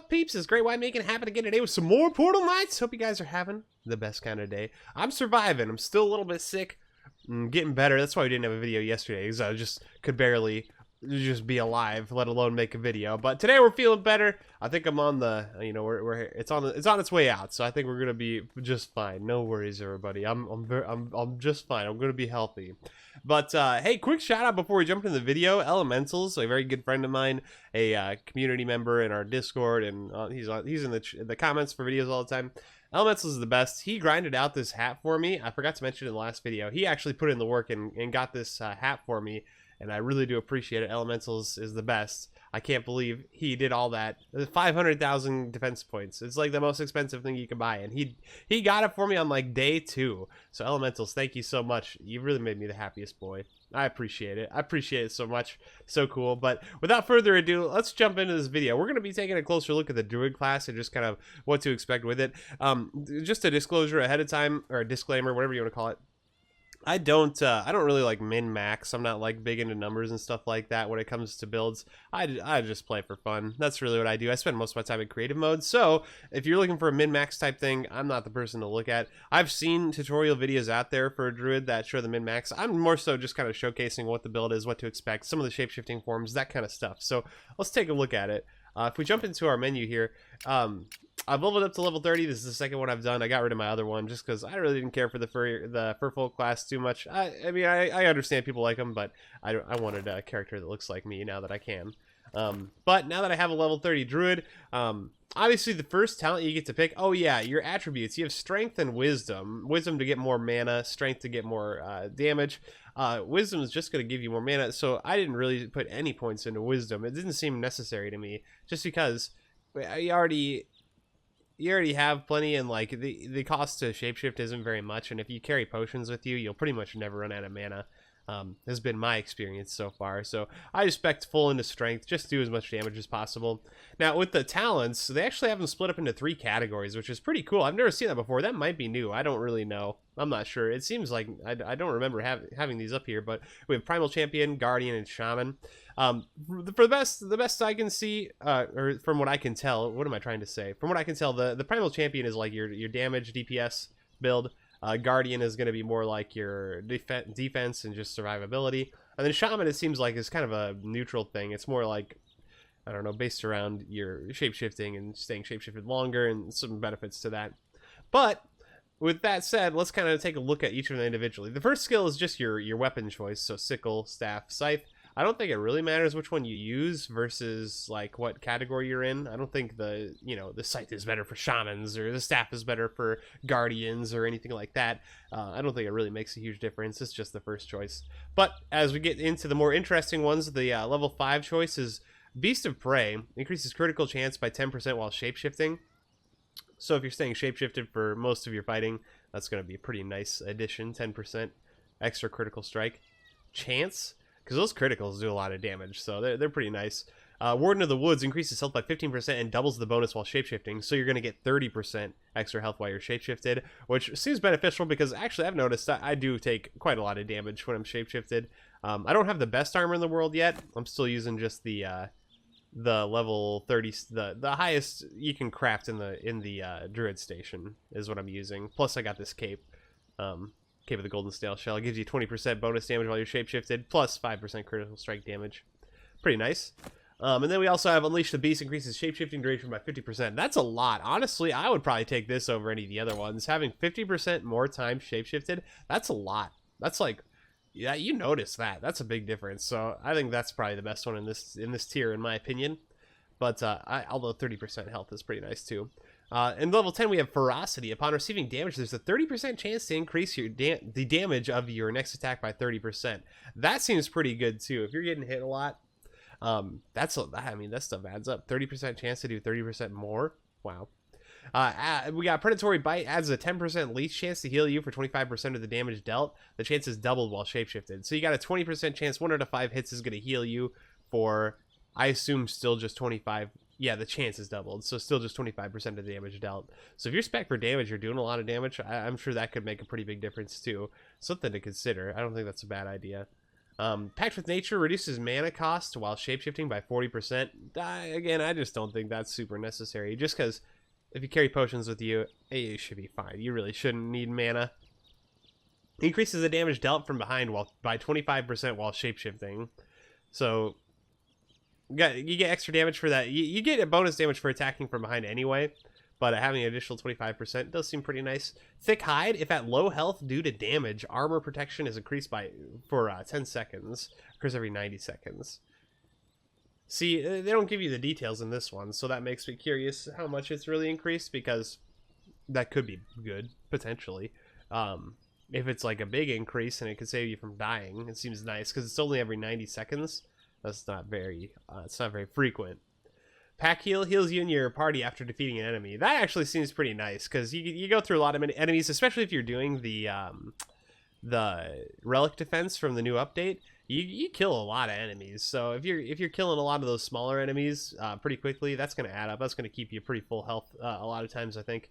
up, peeps? It's Great White making it happen again today with some more Portal Knights. Hope you guys are having the best kind of day. I'm surviving. I'm still a little bit sick. I'm getting better. That's why we didn't have a video yesterday, because I just could barely just be alive, let alone make a video. But today we're feeling better. I think I'm on the, you know, it's on its way out. So I think we're gonna be just fine. No worries, everybody. I'm just fine. I'm gonna be healthy. But hey, quick shout out before we jump into the video. Elementals, a very good friend of mine, a community member in our Discord, and he's in the comments for videos all the time. Elementals is the best. He grinded out this hat for me. I forgot to mention in the last video. He actually put in the work and got this hat for me, and I really do appreciate it. Elementals is the best. I can't believe he did all that. 500,000 defense points. It's like the most expensive thing you can buy, and he got it for me on like day 2. So Elementals, thank you so much. You really made me the happiest boy. I appreciate it. I appreciate it so much. So cool. But without further ado, let's jump into this video. We're going to be taking a closer look at the Druid class and just kind of what to expect with it. Just a disclosure ahead of time, or a disclaimer, whatever you want to call it. I don't really like min-max. I'm not like big into numbers and stuff like that when it comes to builds. I just play for fun. That's really what I do. I spend most of my time in creative mode. So if you're looking for a min-max type thing, I'm not the person to look at. I've seen tutorial videos out there for a druid that show the min-max. I'm more so just kind of showcasing what the build is, what to expect, some of the shape-shifting forms, that kind of stuff. So let's take a look at it. If we jump into our menu here, I've leveled up to level 30. This is the second one I've done. I got rid of my other one just because I really didn't care for the FURFOLK class too much. I mean, I understand people like them, but I wanted a character that looks like me now that I can. But now that I have a level 30 druid, obviously the first talent you get to pick, oh yeah, your attributes. You have strength and wisdom. Wisdom to get more mana, strength to get more damage. Wisdom is just going to give you more mana, so I didn't really put any points into wisdom. It didn't seem necessary to me, just because you already have plenty, and like the cost to shapeshift isn't very much, and if you carry potions with you, you'll pretty much never run out of mana. Has been my experience so far. So I expect full into strength, just do as much damage as possible. Now with the talents, they actually have them split up into 3 categories, which is pretty cool. I've never seen that before. That might be new. I don't really know. I'm not sure. It seems like I don't remember having these up here, but we have Primal Champion, Guardian, and Shaman. For the best I can see, or from what I can tell, what am I trying to say? From what I can tell, the Primal Champion is like your damage DPS build. Guardian is going to be more like your defense and just survivability. And then Shaman, it seems like, is kind of a neutral thing. It's more like, I don't know, based around your shapeshifting and staying shapeshifted longer and some benefits to that. But with that said, let's kind of take a look at each of them individually. The first skill is just your weapon choice, so sickle, staff, scythe. I don't think it really matters which one you use versus like what category you're in. I don't think the scythe is better for shamans or the staff is better for guardians or anything like that. I don't think it really makes a huge difference. It's just the first choice. But as we get into the more interesting ones, the level 5 choice is Beast of Prey. Increases critical chance by 10% while shapeshifting. So if you're staying shapeshifted for most of your fighting, that's going to be a pretty nice addition. 10% extra critical strike chance, because those criticals do a lot of damage, so they're pretty nice. Warden of the Woods increases health by 15% and doubles the bonus while shapeshifting, so you're going to get 30% extra health while you're shapeshifted, which seems beneficial because actually I've noticed that I do take quite a lot of damage when I'm shapeshifted. I don't have the best armor in the world yet. I'm still using just the level 30, the highest you can craft in the Druid station is what I'm using. Plus I got this cape. Cape of the Golden Snail Shell. It gives you 20% bonus damage while you're shapeshifted, plus 5% critical strike damage. Pretty nice. And then we also have Unleash the Beast, increases shapeshifting duration by 50%. That's a lot. Honestly, I would probably take this over any of the other ones. Having 50% more time shapeshifted, that's a lot. That's like, yeah, you notice that. That's a big difference. So I think that's probably the best one in this tier, in my opinion. But although 30% health is pretty nice too. In level 10, we have Ferocity. Upon receiving damage, there's a 30% chance to increase the damage of your next attack by 30%. That seems pretty good too. If you're getting hit a lot, that stuff adds up. 30% chance to do 30% more. Wow. We got Predatory Bite, adds a 10% leech chance to heal you for 25% of the damage dealt. The chance is doubled while shapeshifted. So you got a 20% chance 1 out of 5 hits is going to heal you for, I assume, still just 25. Yeah, the chance is doubled, so still just 25% of the damage dealt. So if you're spec for damage, you're doing a lot of damage, I'm sure that could make a pretty big difference too. Something to consider. I don't think that's a bad idea. Pact with Nature reduces mana cost while shapeshifting by 40%. Again, I just don't think that's super necessary. Just because if you carry potions with you, you should be fine. You really shouldn't need mana. Increases the damage dealt from behind by 25% while shapeshifting. So you get extra damage for that. You get a bonus damage for attacking from behind anyway. But having an additional 25% does seem pretty nice. Thick Hide, if at low health due to damage, armor protection is increased for 10 seconds. Occurs every 90 seconds. See, they don't give you the details in this one, so that makes me curious how much it's really increased, because that could be good, potentially. If it's like a big increase and it could save you from dying, it seems nice, because it's only every 90 seconds. That's not very, it's not very frequent. Pack Heal heals you and your party after defeating an enemy. That actually seems pretty nice, because you go through a lot of enemies, especially if you're doing the relic defense from the new update. You kill a lot of enemies, so if you're killing a lot of those smaller enemies pretty quickly, that's going to add up. That's going to keep you pretty full health a lot of times, I think.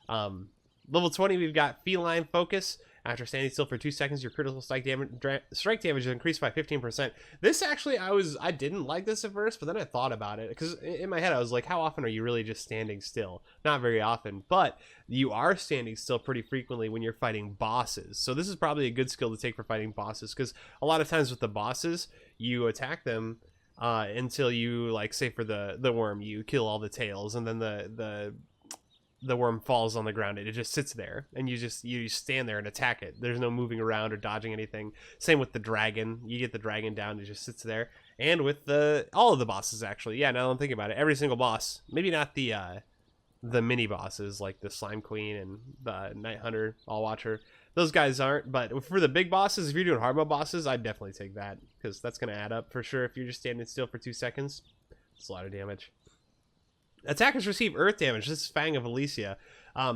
Level 20, we've got Feline Focus. After standing still for 2 seconds, your critical strike damage is increased by 15%. This actually, I didn't like this at first, but then I thought about it, because in my head I was like, how often are you really just standing still? Not very often, but you are standing still pretty frequently when you're fighting bosses. So this is probably a good skill to take for fighting bosses, because a lot of times with the bosses, you attack them until you, like, say for the worm, you kill all the tails, and then the worm falls on the ground. It just sits there, and you stand there and attack it. There's no moving around or dodging anything. Same with the dragon. You get the dragon down, it just sits there. And with all of the bosses, actually. Yeah, now that I'm thinking about it, every single boss. Maybe not the mini bosses like the Slime Queen and the Night Hunter, All Watcher. Those guys aren't, but for the big bosses, if you're doing hard mode bosses, I'd definitely take that, because that's going to add up for sure. If you're just standing still for 2 seconds, it's a lot of damage. Attackers receive earth damage. This is Fang of Elysia.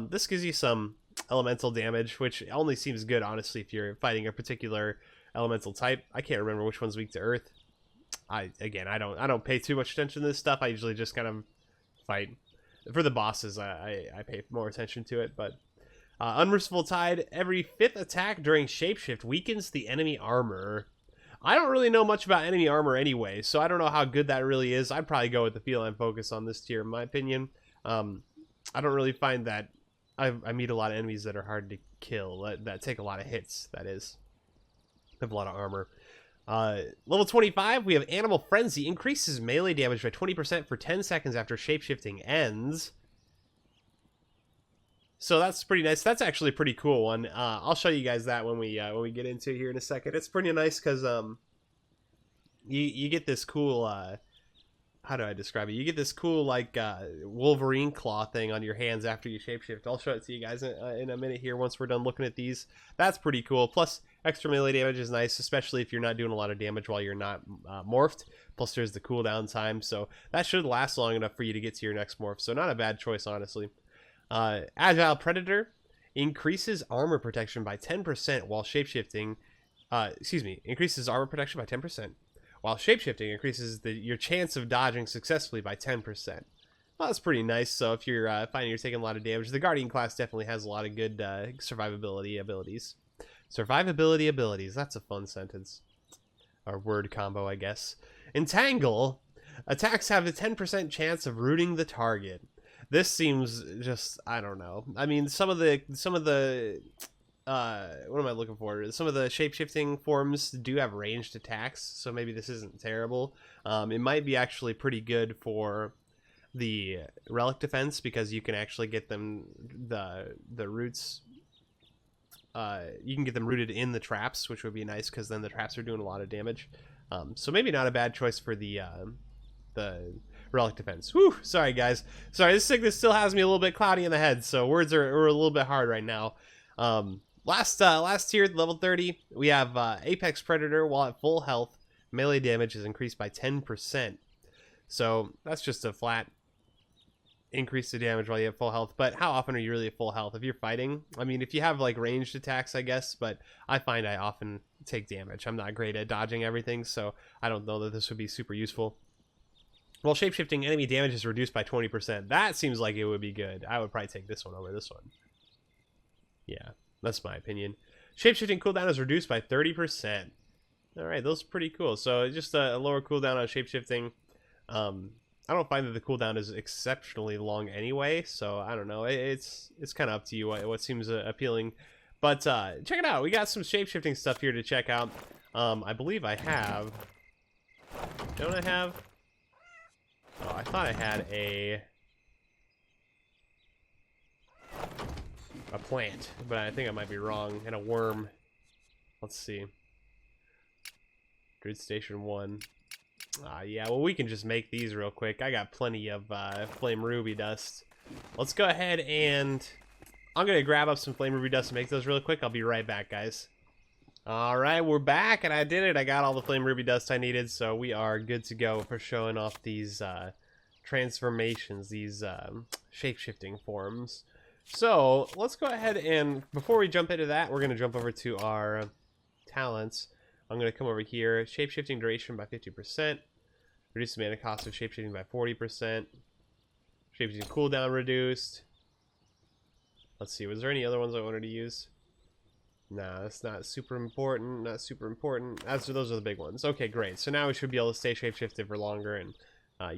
This gives you some elemental damage, which only seems good, honestly, if you're fighting a particular elemental type. I can't remember which one's weak to earth. I don't pay too much attention to this stuff. I usually just kind of fight. For the bosses, I pay more attention to it. But Unmerciful Tide, every 5th attack during shapeshift weakens the enemy armor. I don't really know much about enemy armor anyway, so I don't know how good that really is. I'd probably go with the Feline Focus on this tier, in my opinion. I don't really find that I meet a lot of enemies that are hard to kill, that take a lot of hits, that is. Have a lot of armor. Level 25, we have Animal Frenzy. Increases melee damage by 20% for 10 seconds after shapeshifting ends. So that's pretty nice. That's actually a pretty cool one. I'll show you guys that when we get into it here in a second. It's pretty nice because you get this cool how do I describe it? You get this cool like Wolverine claw thing on your hands after you shapeshift. I'll show it to you guys in a minute here once we're done looking at these. That's pretty cool. Plus extra melee damage is nice, especially if you're not doing a lot of damage while you're not morphed. Plus there's the cooldown time, so that should last long enough for you to get to your next morph. So not a bad choice, honestly. Agile Predator increases armor protection by 10% while shapeshifting. Increases armor protection by 10%. While shapeshifting increases your chance of dodging successfully by 10%. Well, that's pretty nice. So if you're finding you're taking a lot of damage, the Guardian class definitely has a lot of good survivability abilities. Survivability abilities. That's a fun sentence. Or word combo, I guess. Entangle. Attacks have a 10% chance of rooting the target. This seems just, I don't know. I mean, some of the what am I looking for? Some of the shapeshifting forms do have ranged attacks, so maybe this isn't terrible. It might be actually pretty good for the relic defense, because you can actually get them the roots. You can get them rooted in the traps, which would be nice, because then the traps are doing a lot of damage. So maybe not a bad choice for the relic defense. Whew, sorry guys. Sorry, this sickness still has me a little bit cloudy in the head, so words are a little bit hard right now. Last tier, level 30, we have Apex Predator. While at full health, melee damage is increased by 10%. So that's just a flat increase to damage while you have full health. But how often are you really at full health? If you're fighting, I mean, if you have like ranged attacks, I guess, but I find I often take damage. I'm not great at dodging everything, so I don't know that this would be super useful. While shapeshifting, enemy damage is reduced by 20%. That seems like it would be good. I would probably take this one over this one. Yeah, that's my opinion. Shapeshifting cooldown is reduced by 30%. All right, those are pretty cool. So just a lower cooldown on shapeshifting. I don't find that the cooldown is exceptionally long anyway, so I don't know. It's kind of up to you what seems appealing. But check it out. We got some shapeshifting stuff here to check out. I believe I have. Don't I have? Oh, I thought I had a plant, but I think I might be wrong. And a worm. Let's see. Druid Station 1. Yeah, well, we can just make these real quick. I got plenty of flame ruby dust. Let's go ahead and I'm going to grab up some flame ruby dust and make those real quick. I'll be right back, guys. All right, we're back, and I did it. I got all the flame ruby dust I needed, so we are good to go for showing off these transformations, these shape-shifting forms. So let's go ahead and, before we jump into that, we're going to jump over to our talents. I'm going to come over here, shape-shifting duration by 50%, reduce the mana cost of shape-shifting by 40%, shape-shifting cooldown reduced. Let's see, was there any other ones I wanted to use? Nah, that's not super important, not super important. Those are the big ones. Okay, great. So now we should be able to stay shape-shifted for longer and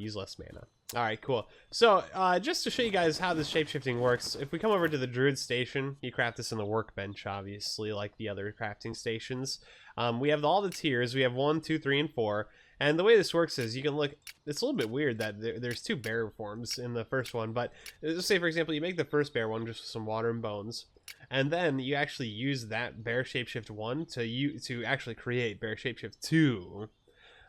use less mana. All right, cool. So just to show you guys how this shape-shifting works, if we come over to the Druid Station, you craft this in the workbench, obviously, like the other crafting stations. We have all the tiers. We have 1, 2, 3, and 4. And the way this works is you can look, it's a little bit weird that there's 2 bear forms in the first one, but let's say, for example, you make the first bear one just with some water and bones, and then you actually use that bear shapeshift 1 to actually create bear shapeshift 2.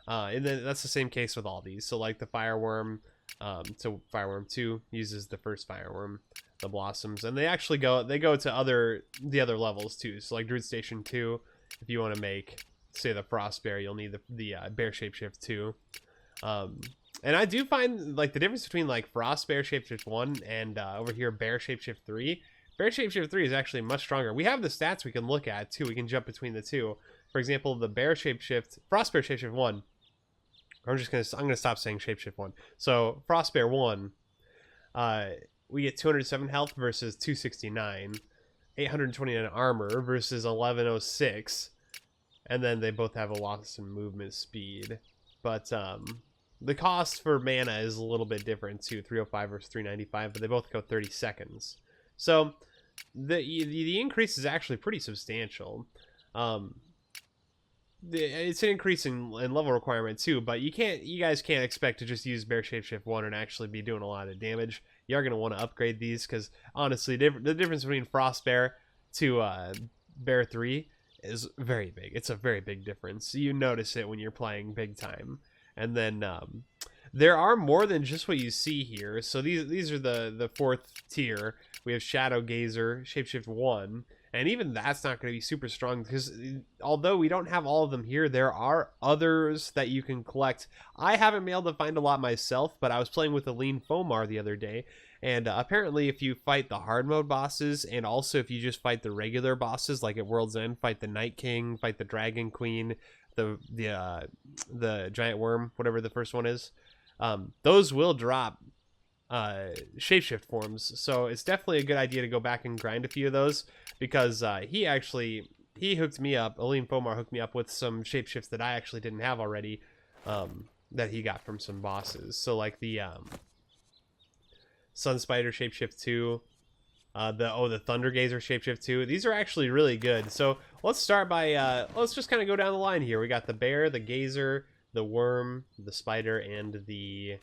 And then that's the same case with all these. So like the Fireworm, so Fireworm 2 uses the first Fireworm, the Blossoms, and they actually go to the other levels too. So like Druid Station 2, if you want to make, say, the Frost Bear, you'll need the Bear Shapeshift 2. And I do find like the difference between like Frost Bear Shapeshift 1 and over here Bear Shapeshift 3. Bear Shapeshift 3 is actually much stronger. We have the stats we can look at too. We can jump between the two. For example, the Bear Shapeshift, Frost Bear Shapeshift 1. I'm gonna stop saying Shapeshift 1. So Frost Bear 1, we get 207 health versus 269, 829 armor versus 1106, and then they both have a loss in movement speed. But the cost for mana is a little bit different too, 305 versus 395, but they both go 30 seconds. So the increase is actually pretty substantial. It's an increase in level requirement too, but you guys can't expect to just use Bear Shapeshift 1 and actually be doing a lot of damage. You are going to want to upgrade these because honestly, the difference between Frost Bear to Bear 3 is very big. It's a very big difference. You notice it when you're playing big time. And then there are more than just what you see here. So these are the 4th tier. We have Shadow Gazer, Shapeshift 1. And even that's not going to be super strong because although we don't have all of them here, there are others that you can collect. I haven't been able to find a lot myself, but I was playing with a Lean Fomar the other day. And apparently if you fight the hard mode bosses and also if you just fight the regular bosses, like at World's End, fight the Night King, fight the Dragon Queen, the Giant Worm, whatever the first one is, those will drop shapeshift forms. So it's definitely a good idea to go back and grind a few of those because he hooked me up, Aline Fomar hooked me up with some shapeshifts that I actually didn't have already, that he got from some bosses. So like the Sun Spider Shapeshift 2, the Thunder Gazer Shapeshift 2. These are actually really good. So let's start by let's just kind of go down the line here. We got the Bear, the Gazer, the Worm, the Spider, and the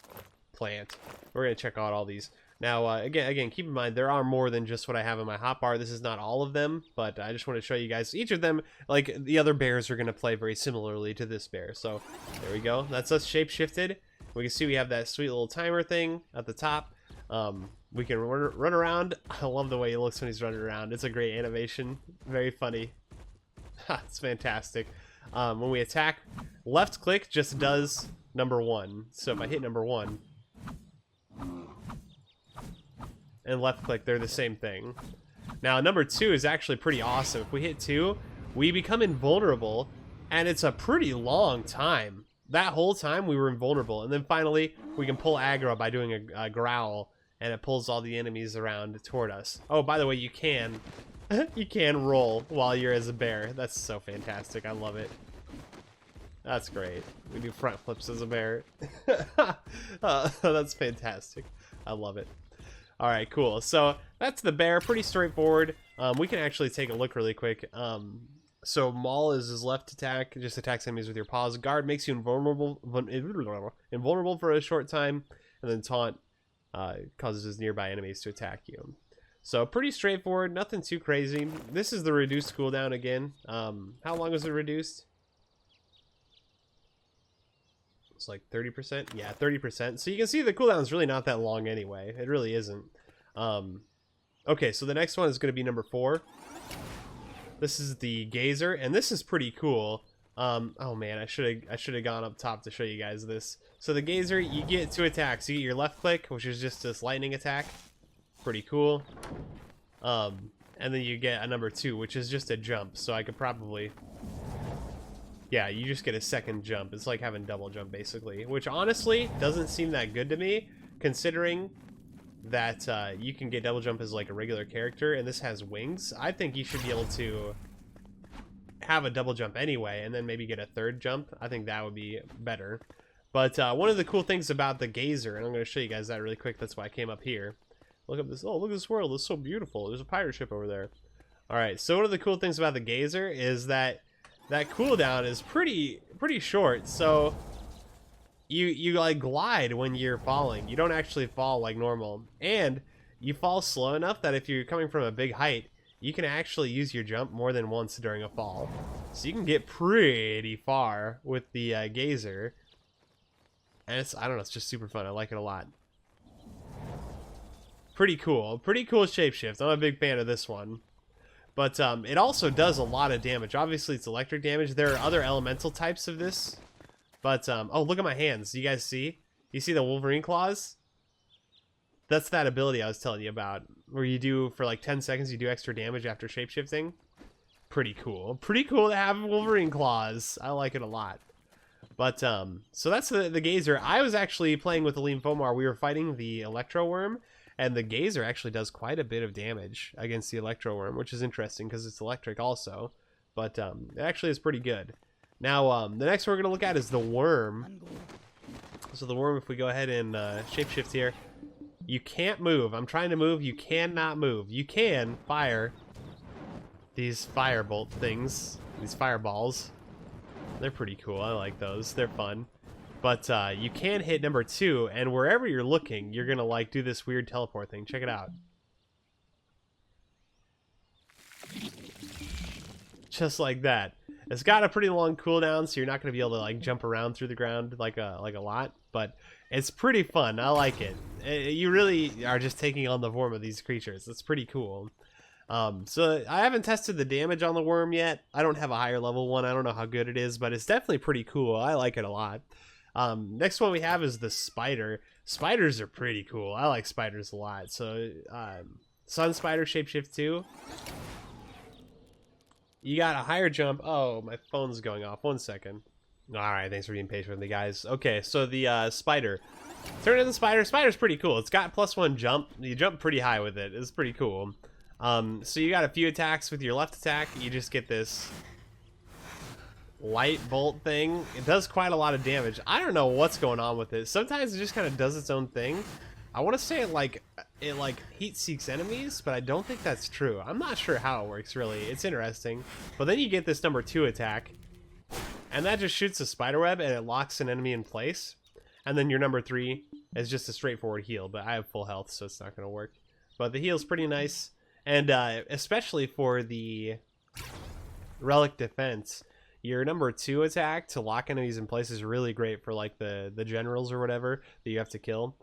Plant. We're gonna check out all these now. Again, keep in mind there are more than just what I have in my hotbar. This is not all of them, but I just want to show you guys each of them. Like the other bears are gonna play very similarly to this bear. So there we go. That's us shape shifted. We can see we have that sweet little timer thing at the top. We can run around. I love the way he looks when he's running around. It's a great animation. Very funny. It's fantastic. When we attack, left click just does number 1. So if I hit number 1 and left click, they're the same thing. Now number 2 is actually pretty awesome. If we hit 2, we become invulnerable, and it's a pretty long time. That whole time we were invulnerable, and then finally we can pull aggro by doing a growl, and it pulls all the enemies around toward us. Oh, by the way, you can you can roll while you're as a bear. That's so fantastic. I love it. That's great. We do front flips as a bear. That's fantastic. I love it. All right, cool. So that's the bear. Pretty straightforward. We can actually take a look really quick. So Maul is his left attack, just attacks enemies with your paws. Guard makes you invulnerable for a short time, and then taunt causes nearby enemies to attack you. So pretty straightforward, nothing too crazy. This is the reduced cooldown again. How long was it reduced? It's like 30%. Yeah, 30%. So you can see the cooldown is really not that long anyway. It really isn't. Okay, so the next one is going to be number 4. This is the Gazer, and this is pretty cool. Oh man, I should have gone up top to show you guys this. So the Gazer, you get 2 attacks. You get your left click, which is just this lightning attack. Pretty cool. And then you get a number 2, which is just a jump. So I could probably... Yeah, you just get a second jump. It's like having double jump, basically. Which, honestly, doesn't seem that good to me, considering that you can get double jump as, like, a regular character, and this has wings. I think you should be able to have a double jump anyway, and then maybe get a third jump. I think that would be better. But one of the cool things about the Gazer, and I'm going to show you guys that really quick, that's why I came up here. Look at this. Oh, look at this world. It's so beautiful. There's a pirate ship over there. Alright, so one of the cool things about the Gazer is that cooldown is pretty short, so you like glide when you're falling. You don't actually fall like normal, and you fall slow enough that if you're coming from a big height, you can actually use your jump more than once during a fall. So you can get pretty far with the Gazer, and it's, I don't know, it's just super fun. I like it a lot. Pretty cool shapeshift. I'm a big fan of this one. But it also does a lot of damage. Obviously, it's electric damage. There are other elemental types of this. But, oh, look at my hands. Do you guys see? You see the Wolverine claws? That's that ability I was telling you about. Where you do, for like 10 seconds, you do extra damage after shapeshifting. Pretty cool. Pretty cool to have Wolverine claws. I like it a lot. But, so that's the Gazer. I was actually playing with Aleem Fomar. We were fighting the Electro Worm. And the Gazer actually does quite a bit of damage against the Electro Worm, which is interesting because it's electric also. But it actually is pretty good. Now, the next one we're going to look at is the Worm. So the Worm, if we go ahead and shapeshift here, you can't move. I'm trying to move. You cannot move. You can fire these firebolt things, these fireballs. They're pretty cool. I like those. They're fun. But you can hit number 2, and wherever you're looking, you're going to like do this weird teleport thing. Check it out. Just like that. It's got a pretty long cooldown, so you're not going to be able to like jump around through the ground like a lot, but it's pretty fun. I like it. You really are just taking on the form of these creatures. It's pretty cool. So I haven't tested the damage on the Worm yet. I don't have a higher level one. I don't know how good it is, but it's definitely pretty cool. I like it a lot. Next one we have is the Spider. Spiders are pretty cool. I like spiders a lot. So, Sun Spider shapeshift 2. You got a higher jump. Oh, my phone's going off. 1 second. Alright, thanks for being patient with me, guys. Okay, so the Spider. Turn into the Spider. Spider's pretty cool. It's got +1 jump. You jump pretty high with it. It's pretty cool. So you got a few attacks with your left attack. You just get this light bolt thing. It does quite a lot of damage. I don't know what's going on with it. Sometimes it just kind of does its own thing. I want to say it like heat seeks enemies, but I don't think that's true. I'm not sure how it works really. It's interesting. But then you get this number 2 attack, and that just shoots a spider web and it locks an enemy in place. And then your number 3 is just a straightforward heal, but I have full health, so it's not going to work. But the heal's pretty nice, and especially for the relic defense. Your number 2 attack to lock enemies in place is really great for like the generals or whatever that you have to kill.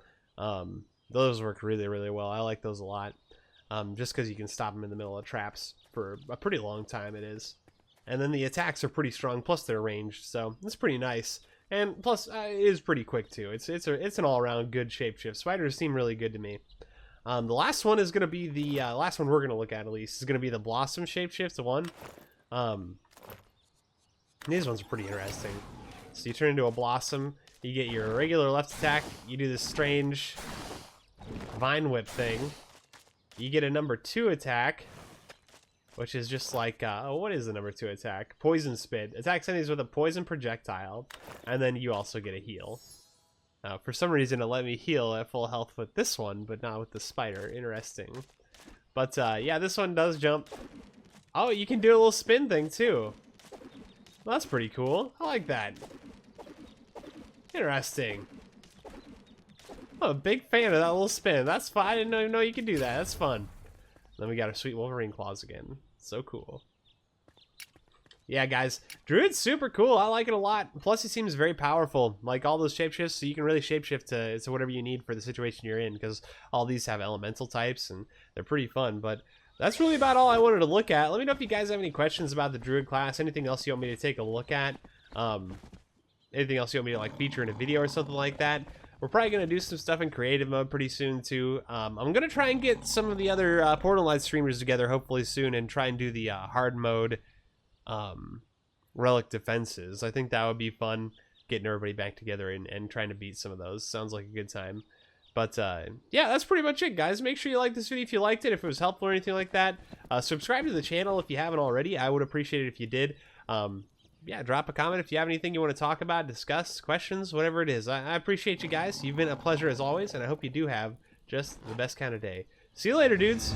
Those work really, really well. I like those a lot. Just because you can stop them in the middle of traps for a pretty long time it is. And then the attacks are pretty strong, plus they're ranged, so it's pretty nice. And plus, it is pretty quick too. It's an all-around good shapeshift. Spiders seem really good to me. The last one is going to be the last one we're going to look at least, is going to be the Blossom shapeshift 1. These ones are pretty interesting. So you turn into a blossom, you get your regular left attack, you do this strange vine whip thing, you get a number 2 attack, which is just like, what is the number 2 attack? Poison Spit. Attacks enemies with a poison projectile, and then you also get a heal. For some reason, it let me heal at full health with this one, but not with the spider. Interesting. But, yeah, this one does jump. Oh, you can do a little spin thing, too. Well, that's pretty cool. I like that. Interesting. I'm a big fan of that little spin. That's fine. I didn't even know you could do that. That's fun. Then we got our sweet Wolverine claws again. So cool. Yeah, guys, Druid's super cool. I like it a lot. Plus, he seems very powerful. Like all those shapeshifts, so you can really shapeshift to whatever you need for the situation you're in, because all these have elemental types, and they're pretty fun. But that's really about all I wanted to look at. Let me know if you guys have any questions about the Druid class, anything else you want me to take a look at, anything else you want me to like feature in a video or something like that. We're probably going to do some stuff in creative mode pretty soon, too. I'm going to try and get some of the other Portal Knights streamers together, hopefully soon, and try and do the hard mode relic defenses. I think that would be fun, getting everybody back together and trying to beat some of those. Sounds like a good time. But, yeah, that's pretty much it, guys. Make sure you like this video if you liked it, if it was helpful or anything like that. Subscribe to the channel if you haven't already. I would appreciate it if you did. Yeah, drop a comment if you have anything you want to talk about, discuss, questions, whatever it is. I appreciate you guys. You've been a pleasure as always, and I hope you do have just the best kind of day. See you later, dudes.